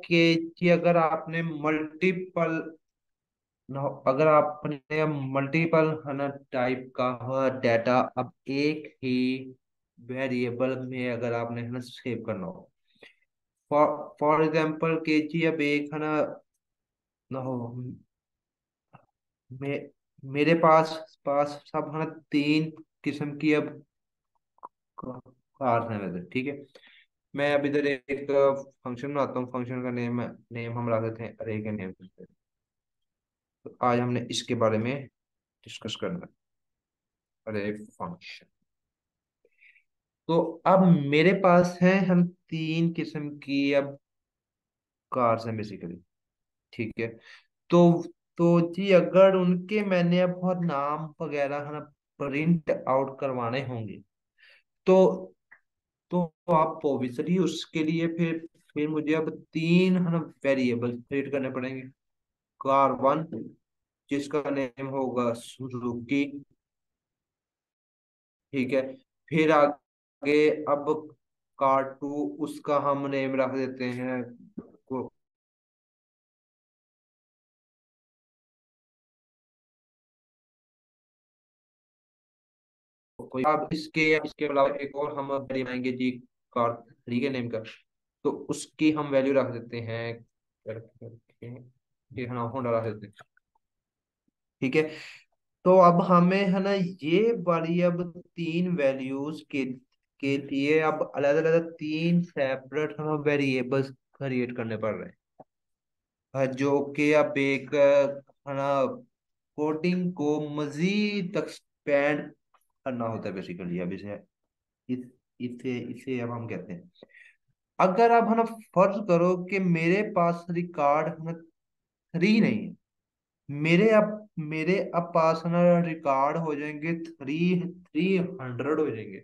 कि अगर आपने मल्टीपल अगर आपने मल्टीपल है ना टाइप का डाटा अब एक ही वेरिएबल में अगर आपने है ना सेव करना हो, फॉर फॉर एग्जाम्पल के जी अब एक है ना हो मे, मेरे पास पास सब है ना तीन किस्म की अब कार्स हैं वैसे, ठीक है। मैं अब इधर एक फंक्शन बनाता हूँ, फंक्शन का नेम हम रख देते हैं अरे के नेम से। तो आज हमने इसके बारे में डिस्कस करना है, अरे फंक्शन। तो अब मेरे पास है हम तीन किस्म की अब कार्स हैं बेसिकली, ठीक है। तो तो जी अगर उनके मैंने अब बहुत नाम वगैरह है ना प्रिंट आउट करवाने होंगे, तो तो आप ऑब्वियसली उसके लिए फिर मुझे अब तीन है ना वेरिएबल क्रिएट करने पड़ेंगे। कार वन जिसका नेम होगा सुजुकी, ठीक है। फिर आगे अब कार टू उसका हम नेम रख देते हैं कोई। अब इसके अलावा एक और हम बनाएंगे जी कार थ्री के नेम का, तो उसकी हम वैल्यू रख देते हैं करके ये है ना होंडा रख देते हैं, ठीक है। तो अब हमें है ना ये वाली अब तीन वैल्यूज के लिए अब अलग अलग तीन सेपरेट हमें वेरिएबल्स क्रिएट करने पड़ रहे हैं, जो कि अब एक है ना कोडिंग को मजीद एक्सपेंड करना होता है बेसिकली। अब इस इसे इसे अब हम कहते हैं, अगर आप है ना फर्ज करो कि मेरे पास रिकॉर्ड है ना थ्री नहीं है, मेरे अब पास है ना रिकॉर्ड हो जाएंगे थ्री थ्री हंड्रेड हो जाएंगे।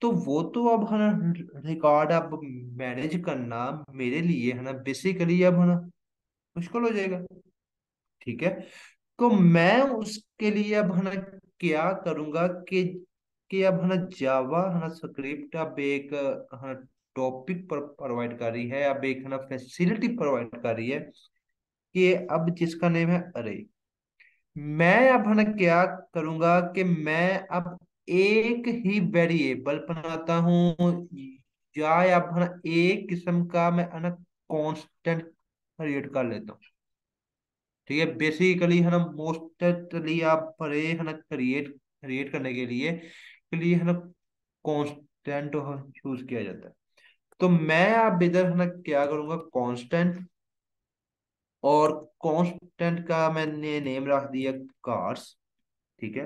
तो वो तो अब है ना रिकॉर्ड अब मैनेज करना मेरे लिए है ना बेसिकली अब है ना मुश्किल हो जाएगा, ठीक है। तो मैं उसके लिए अब है ना क्या करूंगा कि अब है ना जावा है ना स्क्रिप्ट अब एक है ना टॉपिक पर प्रोवाइड कर रही है, अब एक है ना फैसिलिटी प्रोवाइड कर रही है कि अब जिसका नेम है अरे। मैं अब है ना क्या करूंगा कि मैं अब एक ही वेरिएबल बनाता हूँ, या अब है ना एक किस्म का मैं है ना कांस्टेंट क्रिएट कर लेता हूँ, ठीक है। बेसिकली है ना मोस्टली आप परे है ना क्रिएट क्रिएट करने के लिए है ना कांस्टेंट चूज किया जाता है। तो मैं अब इधर है ना क्या करूंगा कांस्टेंट, और कांस्टेंट का मैंने नेम रख दिया कार्स, ठीक है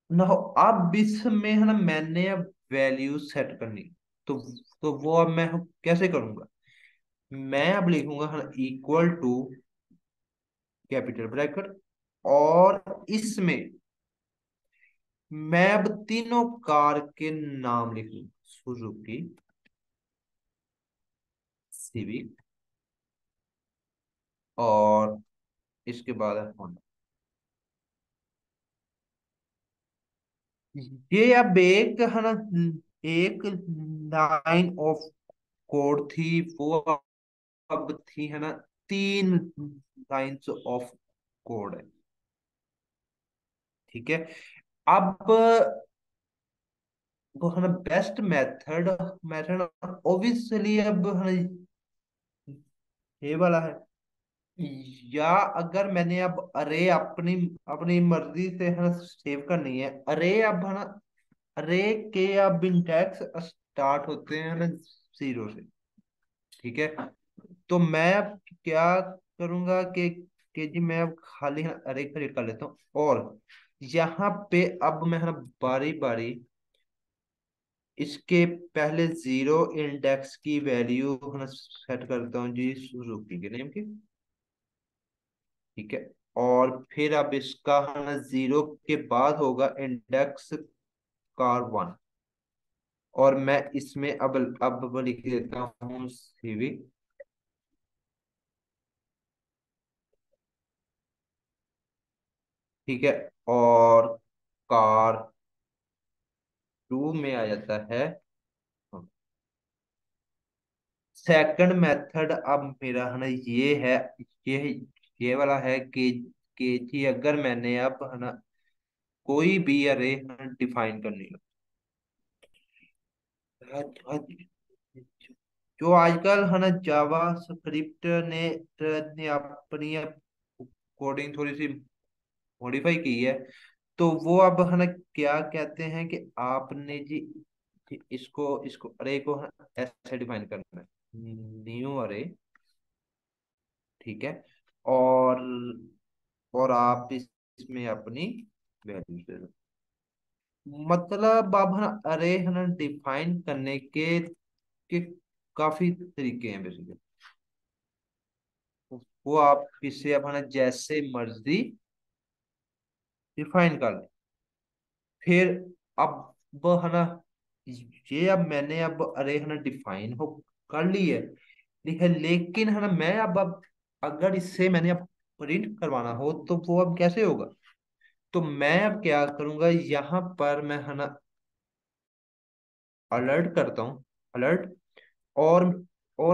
ना। अब इसमें है ना मैंने अब वैल्यू सेट करनी, तो वो अब मैं कैसे करूंगा। मैं अब लिखूंगा है ना इक्वल टू कैपिटल ब्रैकेट, और इसमें मैं अब तीनों कार के नाम लिख लूं, सुजुकी, सिविक, और इसके बाद है होंडा। ये अब एक है ना एक लाइन ऑफ कोड थी, वो अब थी है ना तीन लाइंस ऑफ कोड है, ठीक है। अब वो है ना बेस्ट मेथड मेथड ऑब्वियसली अब है ना ये वाला है, या अगर मैंने अब अरे अपनी अपनी मर्जी से है ना सेव करनी है अरे, अब है ना अरे के अब इंडेक्स स्टार्ट होते हैं ना जीरो से, ठीक है। तो मैं अब क्या करूंगा कि जी मैं अब खाली है अरे क्रिएट कर लेता हूँ, और यहाँ पे अब मैं है ना बारी बारी इसके पहले जीरो इंडेक्स की वैल्यू है ना सेट करता हूँ जी सुजुकी के नेम की, ठीक है। और फिर अब इसका है ना जीरो के बाद होगा इंडेक्स कार वन, और मैं इसमें अब लिख देता हूँ सिविक, ठीक है। और कार टू में आ जाता है सेकंड मेथड अब मेरा है ना ये है, ये ये वाला है कि जी अगर मैंने अब है ना कोई भी अरे डिफाइन करनी हो, जो आजकल है ना जावा स्क्रिप्ट ने अपनी कोडिंग थोड़ी सी मॉडिफाई की है। तो वो अब है ना क्या कहते हैं कि आपने जी इसको इसको अरे को है ना ऐसे डिफाइन करना है, न्यू अरे, ठीक है। और आप इसमें अपनी वैल्यू दे दो। मतलब अब है ना अरे है ना डिफाइन करने के काफी तरीके हैं बेसिकली। वो आप इसे अब है ना जैसे मर्जी डिफाइन कर ले। फिर अब है ना ये अब मैंने अब अरे है ना डिफाइन हो कर ली है, ठीक है। लेकिन है ना मैं अब अगर इससे मैंने अब प्रिंट करवाना हो तो वो अब कैसे होगा। तो मैं अब क्या करूंगा, यहाँ पर मैं है ना अलर्ट करता हूँ, अलर्ट। और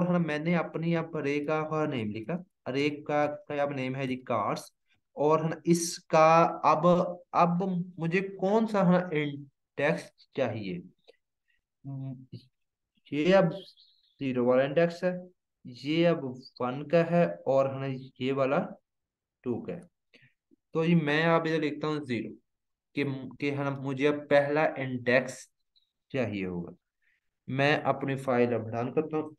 है ना मैंने अपनी अब अरे का नेम लिखा, अरे का अब नेम है जी कार्स। और है ना इसका अब मुझे कौन सा है ना इंडेक्स चाहिए। हम्म, ये अब जीरो वाला इंडेक्स है, ये अब वन का है, और है ना ये वाला टू का है। तो ये मैं अब इधर लिखता हूँ जीरो, कि है ना मुझे अब पहला इंडेक्स चाहिए होगा। मैं अपनी फाइल अब रन करता हूँ,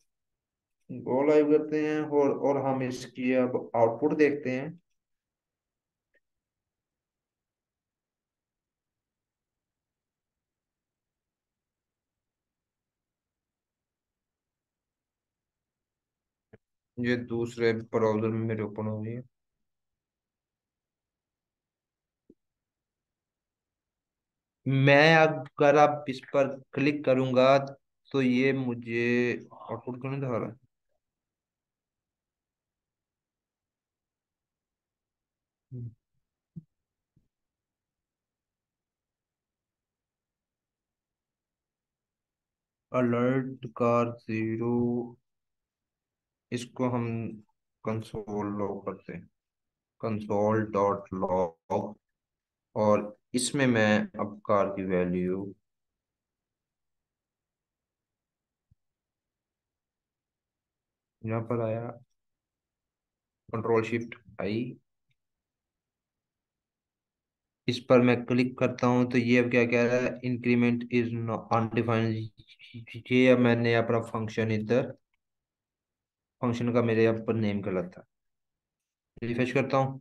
गो लाइव करते हैं, और हम इसकी अब आउटपुट देखते हैं। ये दूसरे ब्राउजर में मेरे ओपन हो रही है। मैं अगर अब इस पर क्लिक करूंगा तो ये मुझे आउटपुट करने दिखा रहा है। अलर्ट कार जीरो, इसको हम कंसोल लॉग करते हैं, कंसोल डॉट लॉग। और इसमें मैं अब कार की वैल्यू यहाँ पर आया, कंट्रोल शिफ्ट आई, इस पर मैं क्लिक करता हूँ तो ये अब क्या कह रहा है, इंक्रीमेंट इज अनडिफाइंड। ये अब मैंने अपना फंक्शन इधर, फंक्शन का मेरे यहाँ पर नेम गलत था। रिफ्रेश करता हूँ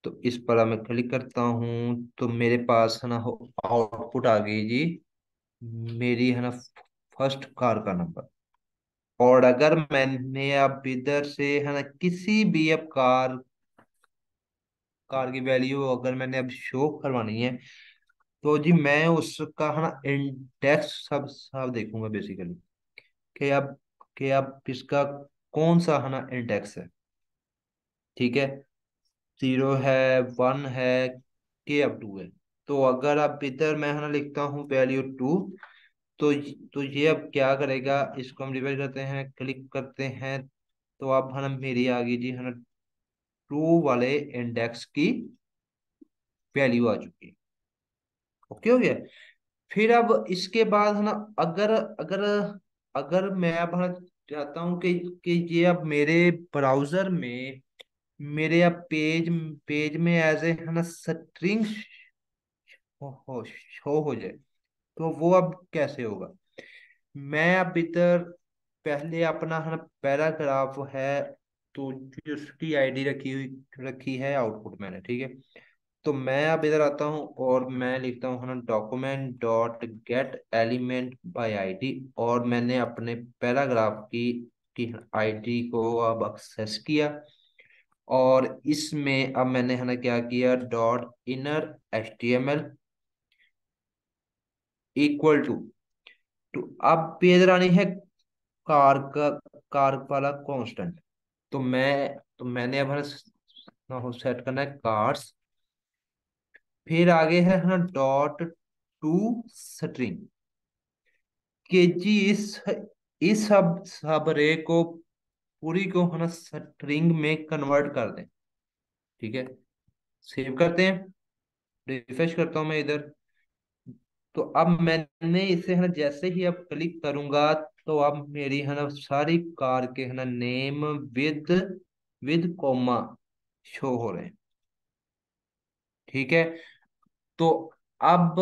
तो इस पर अब मैं क्लिक करता हूँ तो मेरे पास है ना आउटपुट आ गई जी, मेरी है ना फर्स्ट कार का नंबर। और अगर मैंने अब इधर से है ना किसी भी अब कार की वैल्यू अगर मैंने अब शो करवानी है, तो जी मैं उसका है ना इंडेक्स सब सब देखूंगा बेसिकली, कि अब इसका कौन सा है ना इंडेक्स है, ठीक है। जीरो है, वन है, के अब टू है। तो अगर अब इधर मैं है ना लिखता हूँ वैल्यू टू, तो ये अब क्या करेगा, इसको हम रिवाइज करते हैं, क्लिक करते हैं। तो अब है ना मेरी आ गई जी है ना टू वाले इंडेक्स की वैल्यू आ चुकी है। ओके हो गया। फिर अब इसके बाद है ना अगर अगर अगर मैं अब है ना चाहता हूँ कि ये अब मेरे ब्राउजर में मेरे अब पेज में एज ए है ना स्ट्रिंग हो शो हो जाए, तो वो अब कैसे होगा। मैं अब इधर पहले अपना है ना पैराग्राफ है, तो उसकी आईडी रखी है आउटपुट मैंने, ठीक है। तो मैं अब इधर आता हूँ और मैं लिखता हूँ है ना document dot gate element by ID. और मैंने अपने पैराग्राफ की आईडी को अब एक्सेस किया। और इसमें अब मैंने है ना क्या किया, dot inner H T M L equal to अब पेज रानी है कार का, कार वाला कांस्टेंट। मैंने अब है ना सेट करना है कार्स। फिर आगे है ना डॉट टू स्ट्रिंग के जी इस इस सब सब रे को पूरी को है ना स्ट्रिंग में कन्वर्ट कर दें। ठीक है, सेव करते हैं, रिफ्रेश करता हूं मैं इधर। तो अब मैंने इसे है ना जैसे ही अब क्लिक करूंगा, तो अब मेरी है ना सारी कार के है ना name with with comma show हो रहे हैं। ठीक है। तो अब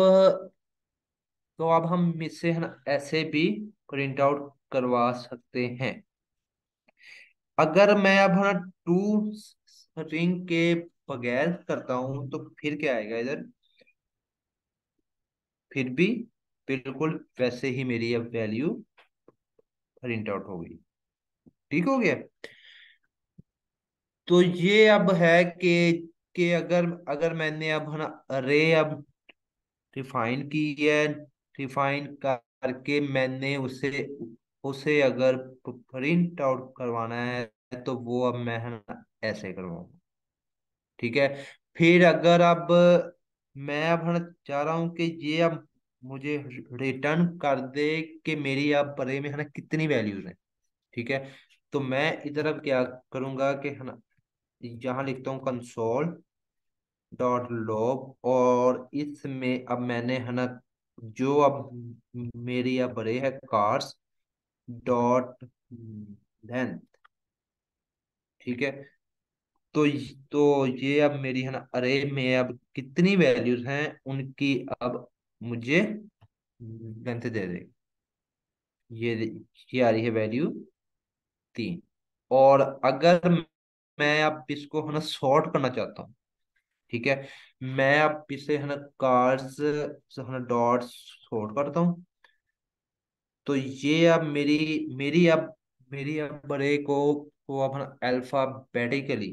हम इससे है ना ऐसे भी प्रिंट आउट करवा सकते हैं। अगर मैं अब है ना टू स्ट्रिंग के बगैर करता हूं तो फिर क्या आएगा इधर? फिर भी बिल्कुल वैसे ही मेरी अब वैल्यू प्रिंट आउट हो गई। ठीक हो गया। तो ये अब है कि अगर अगर मैंने अब है ना अरे अब डिफाइन की है, डिफाइन करके मैंने उसे उसे अगर प्रिंट आउट करवाना है तो वो अब मैं है ना ऐसे करवाऊंगा। ठीक है। फिर अगर अब मैं अब है ना चाह रहा हूँ कि ये अब मुझे रिटर्न कर दे कि मेरी अब अरे में है ना कितनी वैल्यूज हैं। ठीक है। तो मैं इधर अब क्या करूंगा कि है ना यहाँ लिखता हूँ कंसोल डॉट लॉग, और इसमें अब मैंने है ना जो अब मेरी अब अरे है कार्स डॉट लेंथ। ठीक है। तो ये अब मेरी है ना अरे में अब कितनी वैल्यूज हैं उनकी अब मुझे लेंथ दे दे। ये ये आ रही है वैल्यू 3। और अगर मैं अब इसको है ना सॉर्ट करना चाहता हूँ। ठीक है। मैं अब इसे है ना कार्स है ना डॉट सॉर्ट करता हूँ। तो ये अब मेरी अब बड़े को अब है ना अल्फाबेटिकली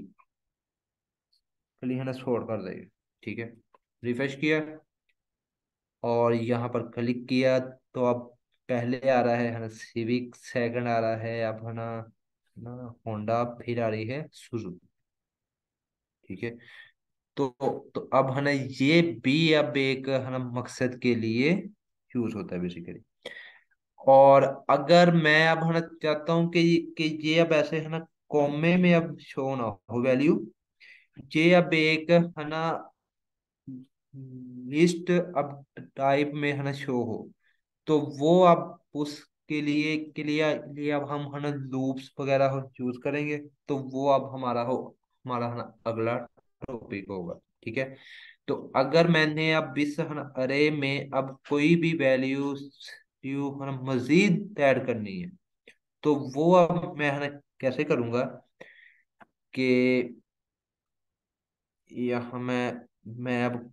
है ना सॉर्ट कर देगा। ठीक है। रिफ्रेश किया और यहाँ पर क्लिक किया, तो अब पहले आ रहा है ना सिविक, सेकंड आ रहा है अब है ना होंडा, फिर आ रही है सुजुकी। ठीक है। तो तो अब है ना ये भी अब एक है ना मकसद के लिए यूज होता है बेसिकली। और अगर मैं अब है ना चाहता हूँ कि ये अब ऐसे है ना कॉमे में अब शो ना हो वैल्यू, ये अब एक है ना लिस्ट अब टाइप में है ना शो हो, तो वो अब उसके लिए अब हम है ना लूप्स वगैरह यूज करेंगे। तो वो अब हमारा है ना अगला टॉपिक होगा। ठीक है। तो अगर मैंने अब इस है ना अरे में अब कोई भी वैल्यू यू है ना मजीद ऐड करनी है, तो वो अब मैं है ना कैसे करूंगा कि यहाँ मैं अब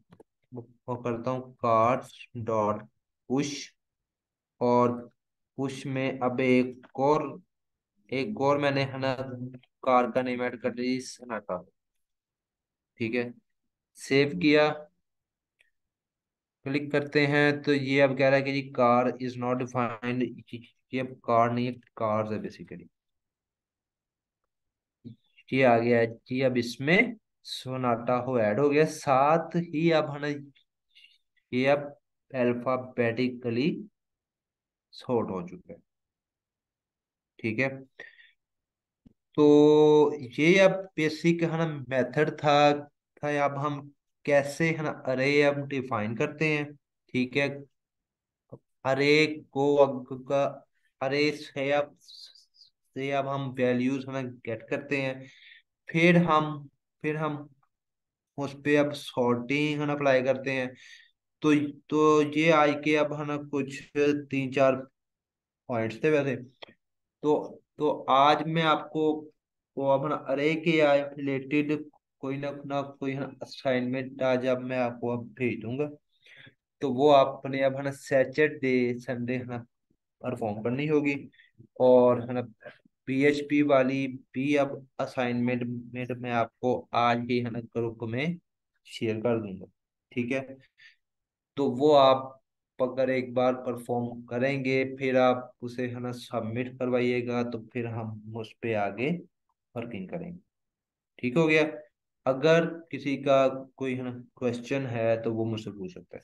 वो करता हूँ कार्स डॉट पुश, और पुश में अब एक और मैंने है ना कार का नेम ऐड कर दी सनाटा। ठीक है। सेव किया, क्लिक करते हैं, तो ये अब कह रहा है कि जी कार इज नॉट डिफाइंड। ये अब कार नहीं है, कार्स है बेसिकली। ये आ गया है जी। अब इसमें सोनाटा हो ऐड हो गया, साथ ही अब है ना ये अब अल्फाबेटिकली सॉर्ट हो चुका है। ठीक है। तो ये अब बेसिक है ना मेथड था अब हम कैसे है ना अरे अब डिफाइन करते हैं। ठीक है। अरे को का अरे से अब हम वैल्यूज है ना गेट करते हैं। फिर हम फिर हम उस पे अब सॉर्टिंग है ना अप्लाई करते हैं। तो ये आई के अब है ना कुछ 3-4 पॉइंट्स थे वैसे। तो आज मैं आपको वो अपना अरे के रिलेटेड कोई ना कोई है ना असाइनमेंट आज अब मैं आपको अब भेज दूंगा। तो वो आपने अब है ना सैटरडे संडे है ना परफॉर्म करनी होगी। और है ना पीएचपी वाली भी अब असाइनमेंट में तो मैं आपको आज ही है ना ग्रुप में शेयर कर दूंगा। ठीक है। तो वो आप अगर एक बार परफॉर्म करेंगे, फिर आप उसे है ना सबमिट करवाइएगा, तो फिर हम उस पे आगे वर्किंग करेंगे। ठीक हो गया। अगर किसी का कोई है ना क्वेश्चन है तो वो मुझसे पूछ सकता है।